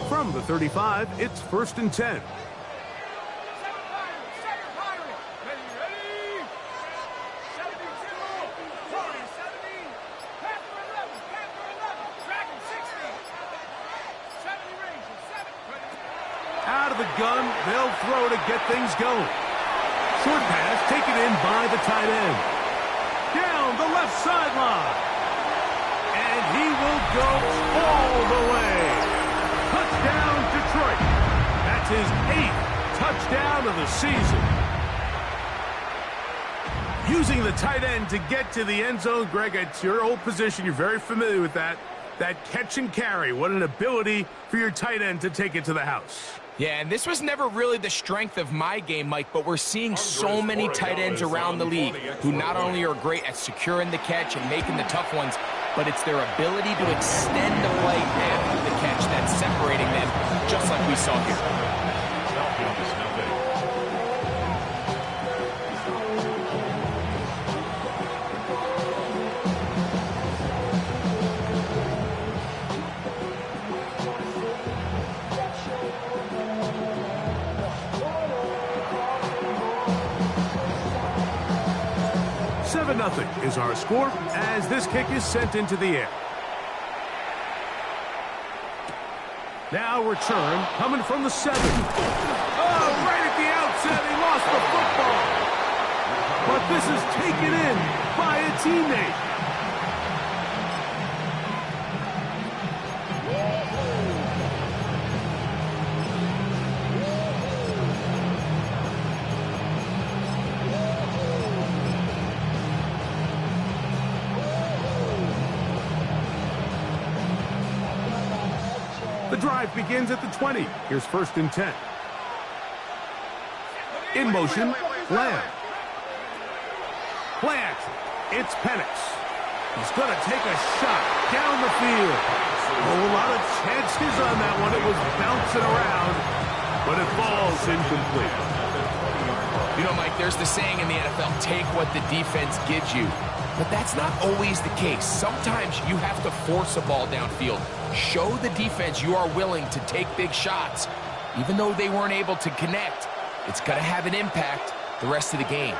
From the 35, it's 1st and 10. Out of the gun, they'll throw to get things going. Short pass taken in by the tight end. Down the left sideline. And he will go all the way. Touchdown, Detroit. That's his 8th touchdown of the season. Using the tight end to get to the end zone, Greg, it's your old position. You're very familiar with that. That catch and carry. What an ability for your tight end to take it to the house. Yeah, and this was never really the strength of my game, Mike, but we're seeing so many tight ends around the league who not only are great at securing the catch and making the tough ones, but it's their ability to extend the play after the catch that's separating them, just like we saw here. 7-0 is our score as this kick is sent into the air. Now return coming from the 7. Oh, right at the outset, he lost the football. But this is taken in by a teammate. The drive begins at the 20. Here's 1st and 10. In motion, Lamb. Play action. It's Penix. He's going to take a shot down the field. Oh, a lot of chances on that one. It was bouncing around, but it falls incomplete. You know, Mike, there's the saying in the NFL, take what the defense gives you. But that's not always the case. Sometimes you have to force a ball downfield. Show the defense you are willing to take big shots. Even though they weren't able to connect, it's going to have an impact the rest of the game.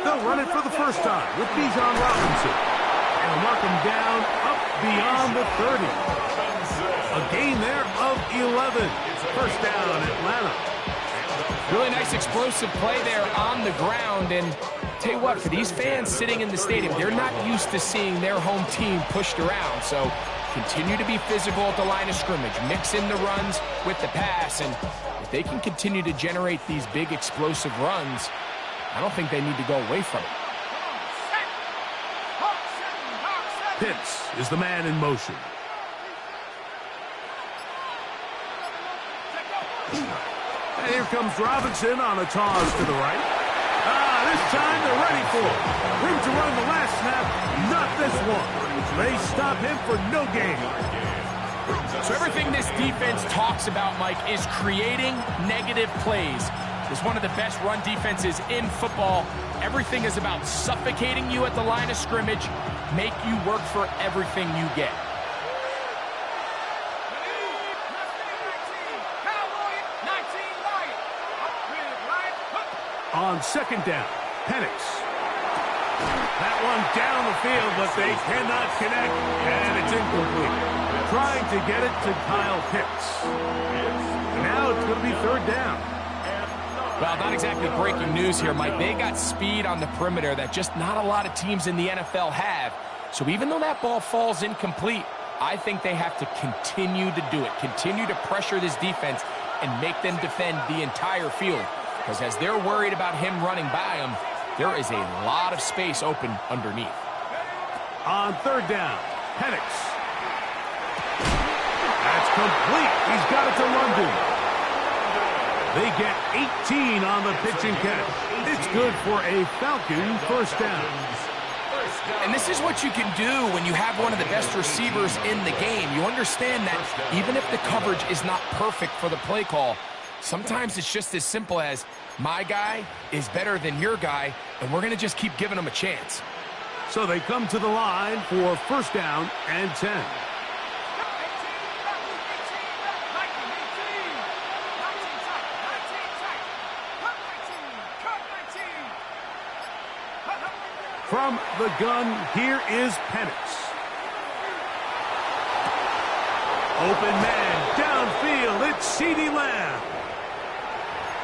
They'll run it for the first time with Bijan Robinson. And mark him down up beyond the 30. A gain there of 11. First down, Atlanta. Really nice explosive play there on the ground. And tell you what, for these fans sitting in the stadium, they're not used to seeing their home team pushed around. So continue to be physical at the line of scrimmage. Mix in the runs with the pass. And if they can continue to generate these big explosive runs, I don't think they need to go away from it. Pitts is the man in motion. And here comes Robinson on a toss to the right. This time they're ready for it. Room to run the last snap, not this one. They stop him for no gain. So everything this defense talks about, Mike, is creating negative plays. It's one of the best run defenses in football. Everything is about suffocating you at the line of scrimmage, make you work for everything you get. On second down, Penix. That one down the field, but they cannot connect, and it's incomplete. Trying to get it to Kyle Pitts. Now it's going to be 3rd down. Well, not exactly breaking news here, Mike. They got speed on the perimeter that just not a lot of teams in the NFL have. So even though that ball falls incomplete, I think they have to continue to do it. Continue to pressure this defense and make them defend the entire field. Because as they're worried about him running by them, there is a lot of space open underneath. On 3rd down, Penix. That's complete. He's got it to London. They get 18 on the pitch and catch. It's good for a Falcon first down. And this is what you can do when you have one of the best receivers in the game. You understand that even if the coverage is not perfect for the play call, sometimes it's just as simple as my guy is better than your guy, and we're going to just keep giving him a chance. So they come to the line for first down and 10. From the gun, here is Penix. Open man, downfield, it's CeeDee Lamb.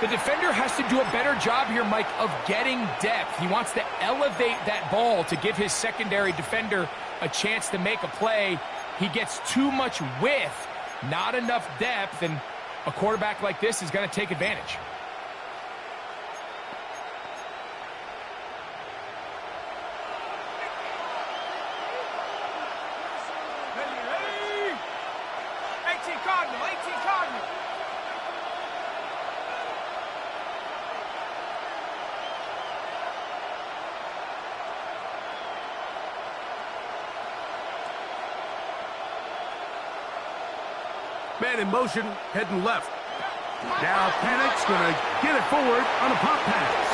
The defender has to do a better job here, Mike, of getting depth. He wants to elevate that ball to give his secondary defender a chance to make a play. He gets too much width, not enough depth, and a quarterback like this is going to take advantage. Man in motion, heading left. Now Penix going to get it forward on a pop pass.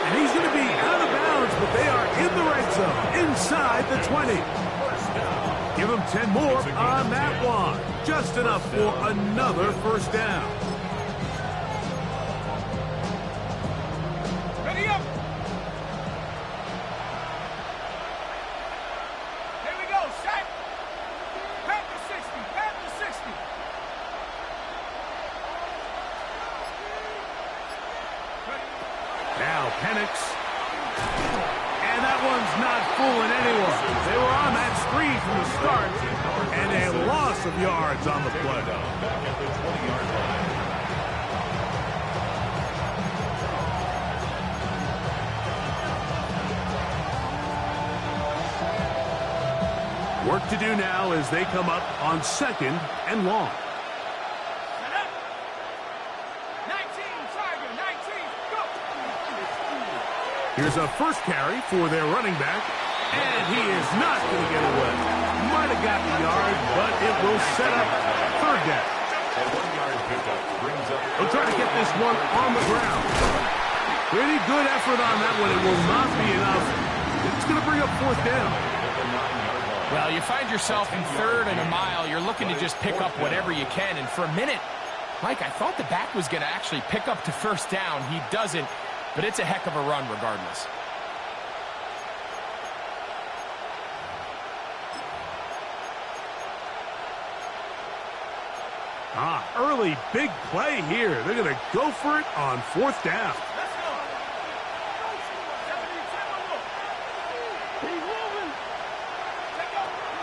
And he's going to be out of bounds, but they are in the red zone, inside the 20. Give him 10 more on that one. Just enough for another first down. Ready up. Here we go, set. Pat the 60, pat the 60. Now Penix. And that one's not fooling anyone. They were on that screen from the start, and a loss of yards on the play. Back at the 20-yard line. Work to do now as they come up on 2nd and long. Here's a first carry for their running back, and he is not going to get away. Might have gotten a yard, but it will set up 3rd down. A 1-yard pickup brings up. They'll try to get this one on the ground. Pretty good effort on that one. It will not be enough. It's going to bring up 4th down. Well, you find yourself in 3rd and a mile. You're looking to just pick up whatever you can. And for a minute, Mike, I thought the back was going to actually pick up to 1st down. He doesn't. But it's a heck of a run regardless. Early big play here. They're going to go for it on 4th down. Let's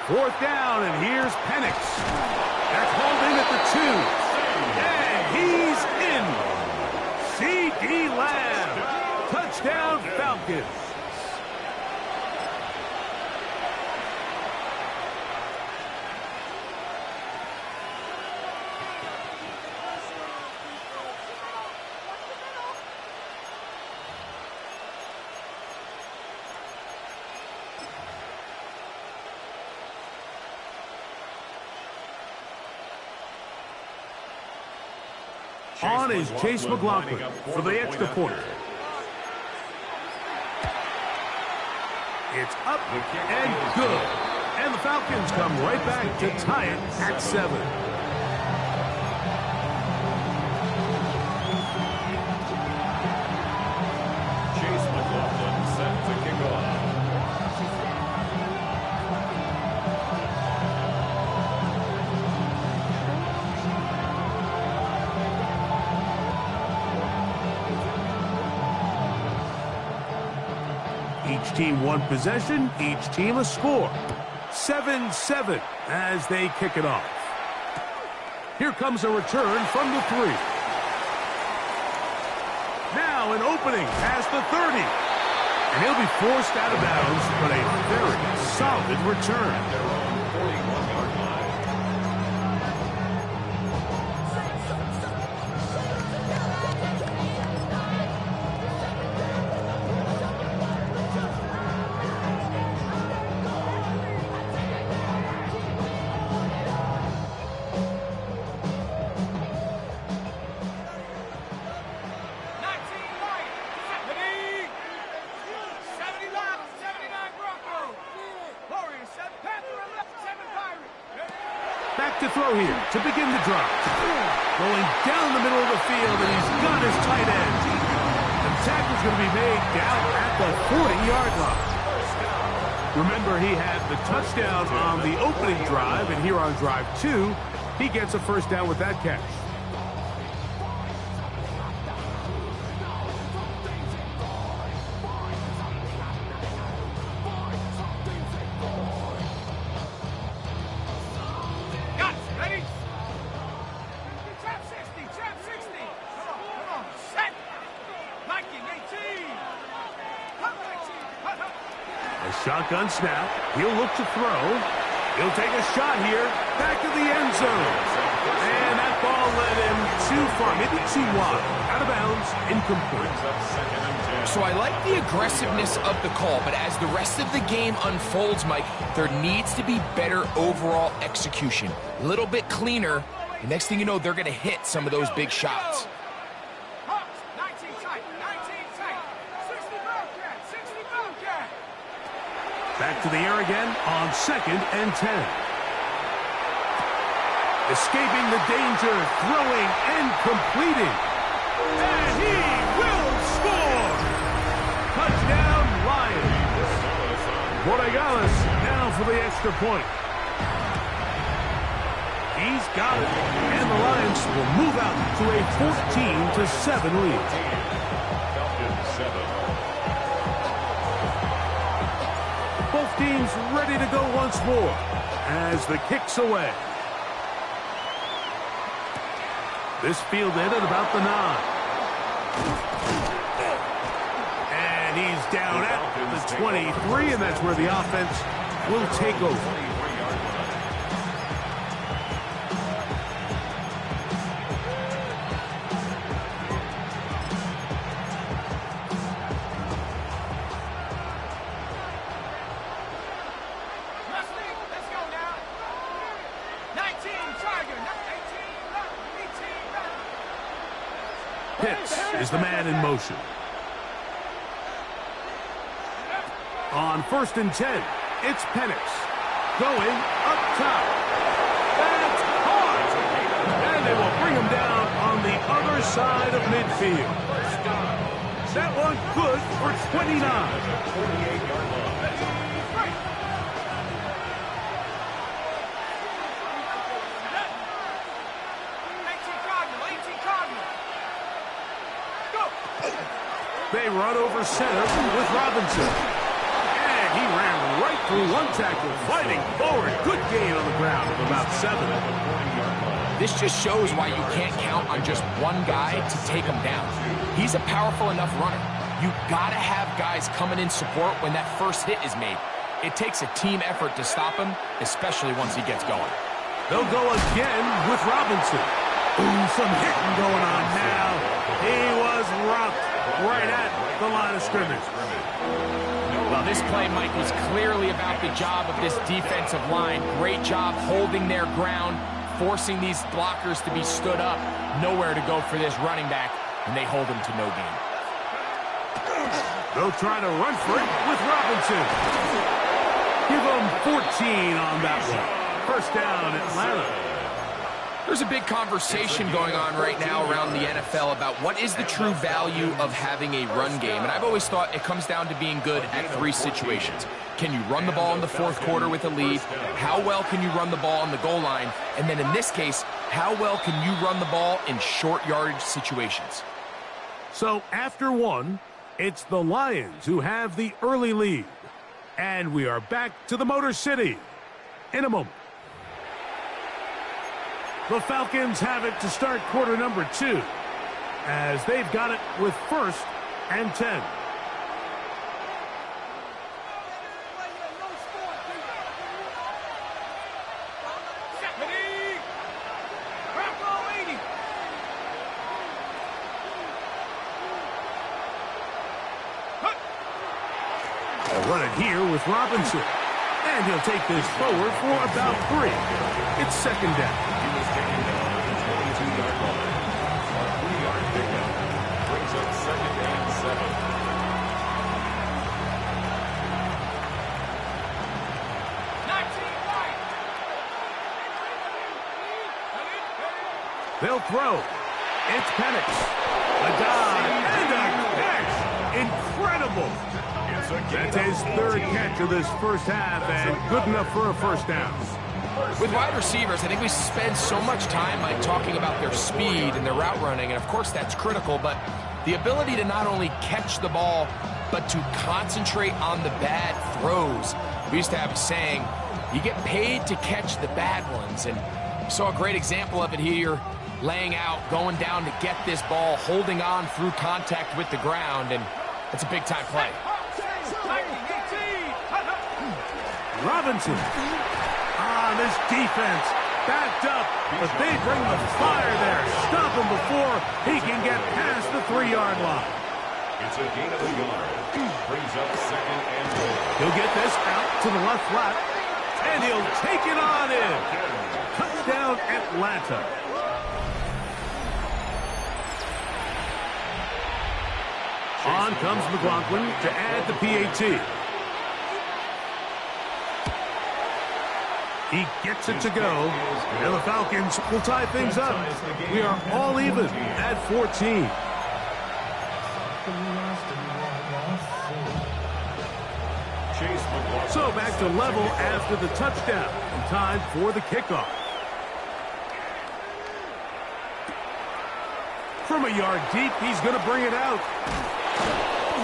go. 4th down, and here's Penix. That's hauled in at the 2. And he's in. CeeDee Lamb. Touchdown, Falcons. On is Chase McLaughlin for the extra point. It's up and good. And the Falcons come right back to tie it at 7. Chase McLaughlin set to kick off. Each team one possession, each team a score. 7-7 as they kick it off. Here comes a return from the 3. Now an opening past the 30. And he'll be forced out of bounds, but a very solid return. 41-yard line. Back to throw here to begin the drive. Going down the middle of the field, and he's got his tight end. And tackle's going to be made down at the 40-yard line. Remember, he had the touchdown on the opening drive, and here on drive 2, he gets a first down with that catch. Shotgun snap. He'll look to throw. He'll take a shot here. Back to the end zone. And that ball led him too far. Maybe too wide. Out of bounds. Incomplete. So I like the aggressiveness of the call, but as the rest of the game unfolds, Mike, there needs to be better overall execution. A little bit cleaner. The next thing you know, they're going to hit some of those big shots. Back to the air again on 2nd and 10. Escaping the danger, throwing and completing. And he will score! Touchdown, Lions. Borregales now for the extra point. He's got it. And the Lions will move out to a 14-7 lead. Both teams ready to go once more as the kick's away. This fielded at about the 9. And he's down at the 23, and that's where the offense will take over. Pitts is the man in motion. On 1st and 10, it's Penix going up top. That's hard. And they will bring him down on the other side of midfield. That one good for 29. 48-yard line. They run over center with Robinson. And he ran right through one tackle, fighting forward. Good gain on the ground of about 7. This just shows why you can't count on just one guy to take him down. He's a powerful enough runner. You gotta have guys coming in support when that first hit is made. It takes a team effort to stop him, especially once he gets going. They'll go again with Robinson. Ooh, some hitting going on now. He was rocked right at the line of scrimmage. Well, this play, Mike, was clearly about the job of this defensive line. Great job holding their ground, forcing these blockers to be stood up. Nowhere to go for this running back, and they hold him to no gain. They'll try to run for it with Robinson. Give them 14 on that one. First down, Atlanta. There's a big conversation going on right now around the NFL about what is the true value of having a run game. And I've always thought it comes down to being good at 3 situations. Can you run the ball in the 4th quarter with a lead? How well can you run the ball on the goal line? And then in this case, how well can you run the ball in short yardage situations? So after 1, it's the Lions who have the early lead. And we are back to the Motor City in a moment. The Falcons have it to start quarter number 2, as they've got it with 1st and 10. They'll run it here with Robinson. And he'll take this forward for about 3. It's 2nd down. They'll throw. It's Penix. A dive and a catch. Incredible. That's his third catch of this first half, and good enough for a first down. With wide receivers, I think we spend so much time like talking about their speed and their route running, and of course that's critical, but the ability to not only catch the ball, but to concentrate on the bad throws. We used to have a saying, you get paid to catch the bad ones, and we saw a great example of it here, laying out, going down to get this ball, holding on through contact with the ground, and it's a big-time play. Robinson. This defense backed up, but they bring the fire there. Stop him before he can get past the 3-yard line. It's a gain of a yard. Brings up second and goal. He'll get this out to the left flat, and he'll take it on in. Touchdown, Atlanta. On comes McLaughlin to add the PAT. He gets it to go, and the Falcons will tie things up. We are all even at 14. So back to level after the touchdown, and time for the kickoff. From a yard deep, he's going to bring it out.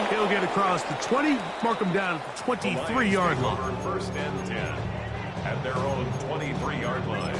He'll get across the 20, mark him down at the 23-yard line. First and 10 at their own 23-yard line.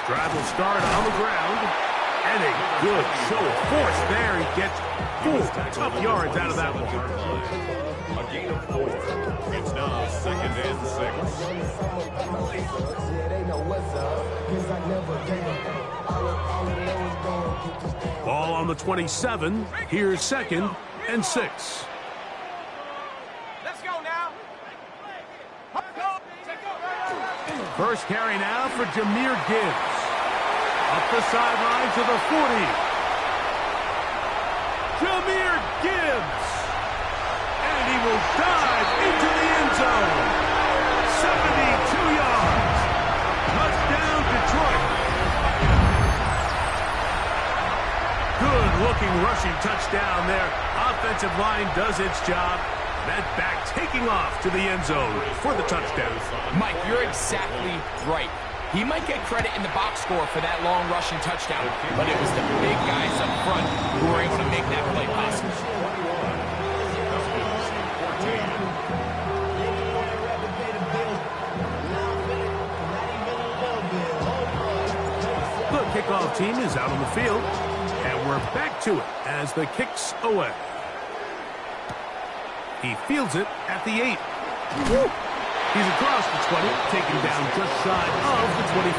Drive will start on the ground, and a good show of force there. He gets 4 tough yards out of that one. A gain of 4. It's now second and 6. Ball on the 27. Here's second and 6. Let's go now. First carry now for Jahmyr Gibbs. Up the sideline to the 40. Jahmyr Gibbs. And he will dive into the end zone. 72 yards. Touchdown, Detroit. Good-looking rushing touchdown there. Offensive line does its job. That back taking off to the end zone for the touchdown. Mike, you're exactly right. He might get credit in the box score for that long rushing touchdown, but it was the big guys up front who were able to make that play possible. The kickoff team is out on the field, and we're back to it as the kick's away. He fields it at the 8. He's across the 20, taken down just shy of the 25.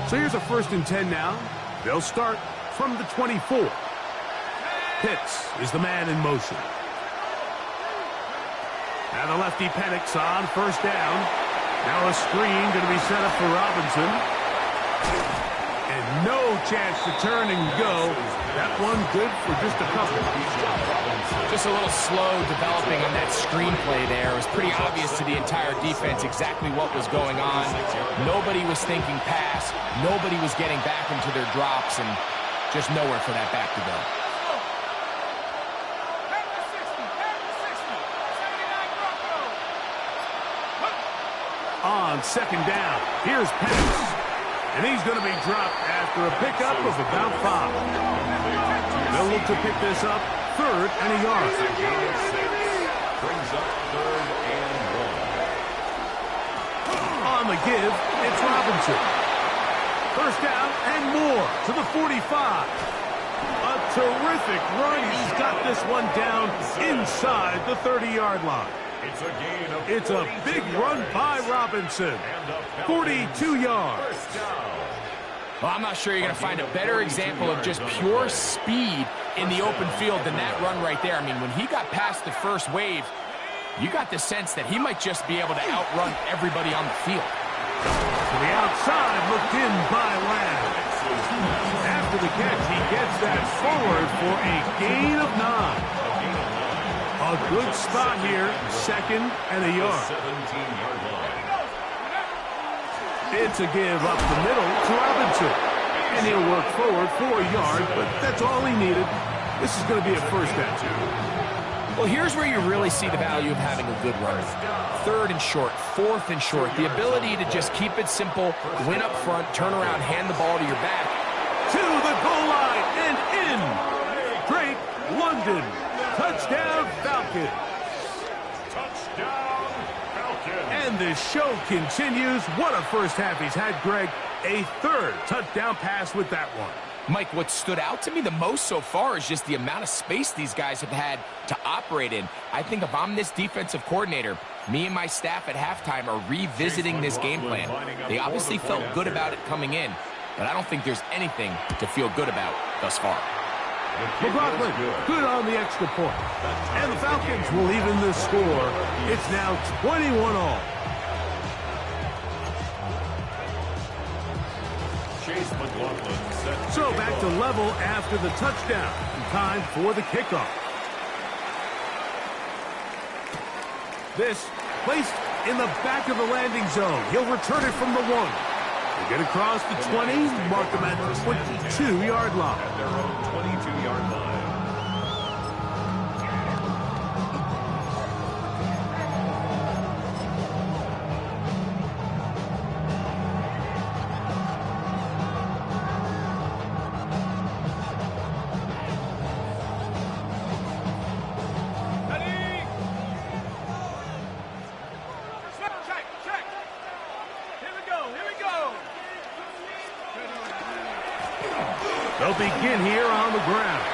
So here's a 1st and 10 now. They'll start from the 24. Pitts is the man in motion. And the lefty panics on 1st down. Now a screen going to be set up for Robinson. And no chance to turn and go. That one good for just a couple. Just a little slow developing on that screenplay there. It was pretty obvious to the entire defense exactly what was going on. Nobody was thinking pass. Nobody was getting back into their drops, and just nowhere for that back to go. On 2nd down, here's Penix. And he's going to be dropped after a pickup of about 5. They'll look to pick this up 3rd and a yard. Brings up 3rd and 1. On the give, it's Robinson. 1st down and more to the 45. A terrific run. He's got this one down inside the 30-yard line. It's a gain of It's a big run by Robinson. 42 yards. First down. Well, I'm not sure you're going to find a better example of just pure speed in the open field than that run right there. I mean, when he got past the first wave, you got the sense that he might just be able to outrun everybody on the field. To the outside, looked in by Lamb. After the catch, he gets that forward for a gain of 9. A good spot here, 2nd and a yard. 17-yard line. It's a give up the middle to Robinson. And he'll work forward for a yard, but that's all he needed. This is going to be a first down. Well, here's where you really see the value of having a good runner. 3rd and short, 4th and short. The ability to just keep it simple, win up front, turn around, hand the ball to your back. To the goal line and in. Drake London. Touchdown, Falcons. Touchdown, Falcons. And the show continues. What a first half he's had, Greg. A 3rd touchdown pass with that one. Mike, what stood out to me the most so far is just the amount of space these guys have had to operate in. I think if I'm this defensive coordinator, me and my staff at halftime are revisiting this game plan. They obviously felt good about it coming in, but I don't think there's anything to feel good about thus far. McLaughlin, good on the extra point. And the Falcons will even the score. It's now 21 all. Chase McLaughlin set. So back to level after the touchdown. Time for the kickoff. This placed in the back of the landing zone. He'll return it from the 1. They get across the 20, mark them at the 22-yard line. At their own 22-yard line. They'll begin here on the ground.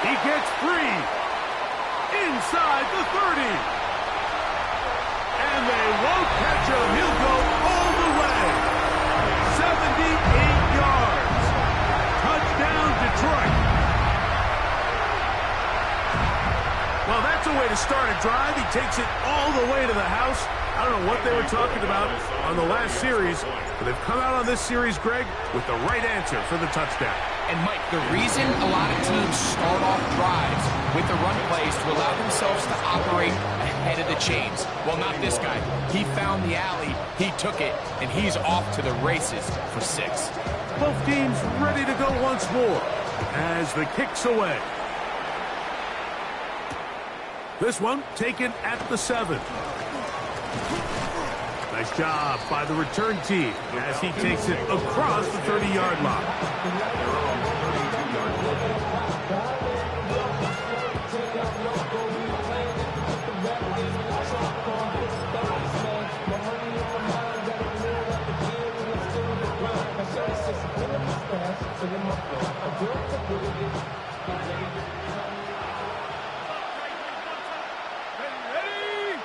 He gets free. Inside the 30. And they won't catch him. He'll go all the way. 78 yards. Touchdown, Detroit. Well, that's a way to start a drive. He takes it all the way to the house. I don't know what they were talking about on the last series, but they've come out on this series, Greg, with the right answer for the touchdown. And, Mike, the reason a lot of teams start off drives with the run plays to allow themselves to operate ahead of the chains. Well, not this guy. He found the alley, he took it, and he's off to the races for 6. Both teams ready to go once more as the kick's away. This one taken at the 7. Nice job by the return team as he takes it across the 30-yard line.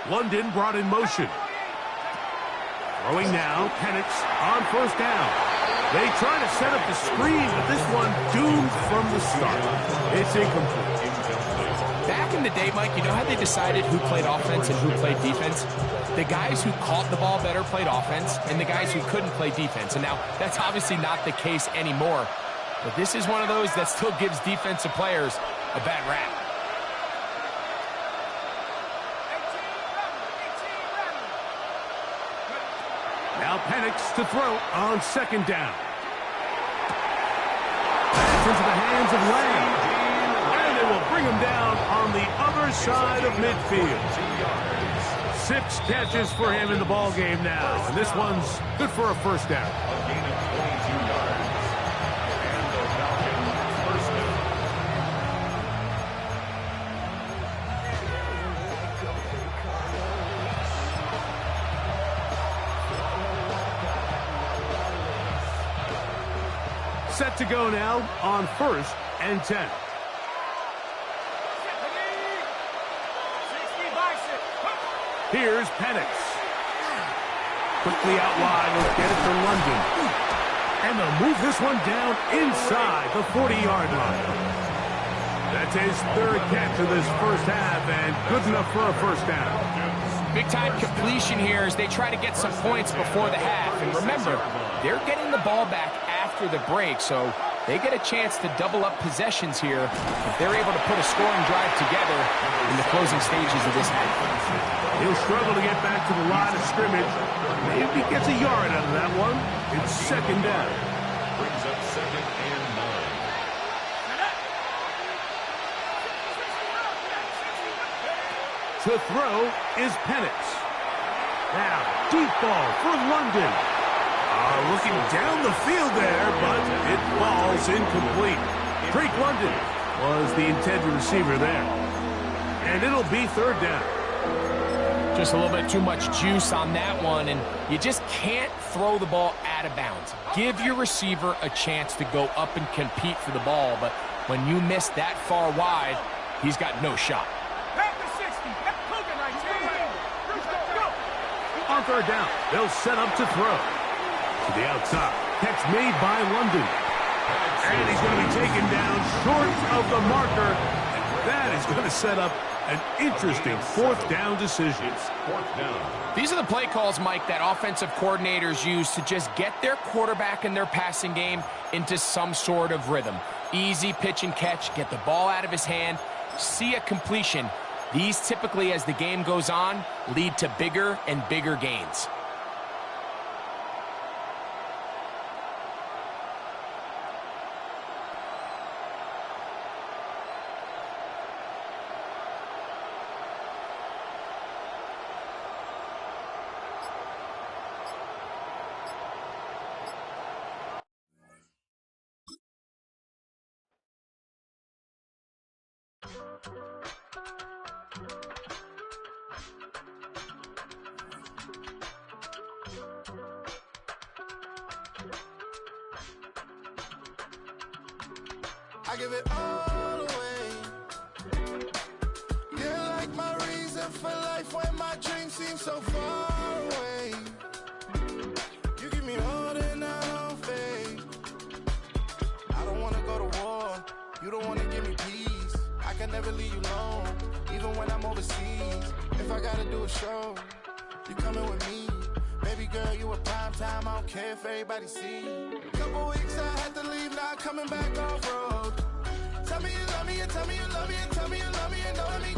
London brought in motion. Throwing now, Penix on first down. They try to set up the screen, but this one doomed from the start. It's incomplete. Back in the day, Mike, you know how they decided who played offense and who played defense? The guys who caught the ball better played offense, and the guys who couldn't play defense. And now, that's obviously not the case anymore. But this is one of those that still gives defensive players a bad rap. Now Penix to throw on second down. Pass into the hands of Lamb. And they will bring him down on the other side of midfield. 6 catches for him in the ball game now. And this one's good for a first down. A gain of 22 yards. And the Falcons first down. Set to go now on 1st and 10. 60 by 6. Here's Penix. Quickly out wide. Let's get it to London. And they'll move this one down inside the 40-yard line. That's his third catch of this first half, and good enough for a first down. Big-time completion here as they try to get some points before the half. And remember, they're getting the ball back after the break, so they get a chance to double up possessions here if they're able to put a scoring drive together in the closing stages of this half. He'll struggle to get back to the line of scrimmage. Maybe gets a yard out of that one. It's second down. Brings up 2nd and 9. To throw is Penix. Now, deep ball for London. Looking down the field there, but it falls incomplete. Drake London was the intended receiver there. And it'll be third down. Just a little bit too much juice on that one, and you just can't throw the ball out of bounds. Give your receiver a chance to go up and compete for the ball, but when you miss that far wide, he's got no shot. On third down, they'll set up to throw. To the outside. Catch made by London. And he's going to be taken down short of the marker. And that is going to set up an interesting fourth down decision. Fourth down. These are the play calls, Mike, that offensive coordinators use to just get their quarterback and their passing game into some sort of rhythm. Easy pitch and catch, get the ball out of his hand, see a completion. These typically, as the game goes on, lead to bigger and bigger gains. I give it all away. You're like my reason for life when my dreams seem so far away. You give me more than I don't fade. I don't wanna go to war. You don't wanna give me peace. I can never leave you alone, even when I'm overseas. If I gotta do a show, you coming with me. Baby girl, you a prime time. I don't care if everybody see. Couple weeks I had to leave, now coming back off road. Tell me you love me, and tell me you love me, and tell me you love me, and don't let me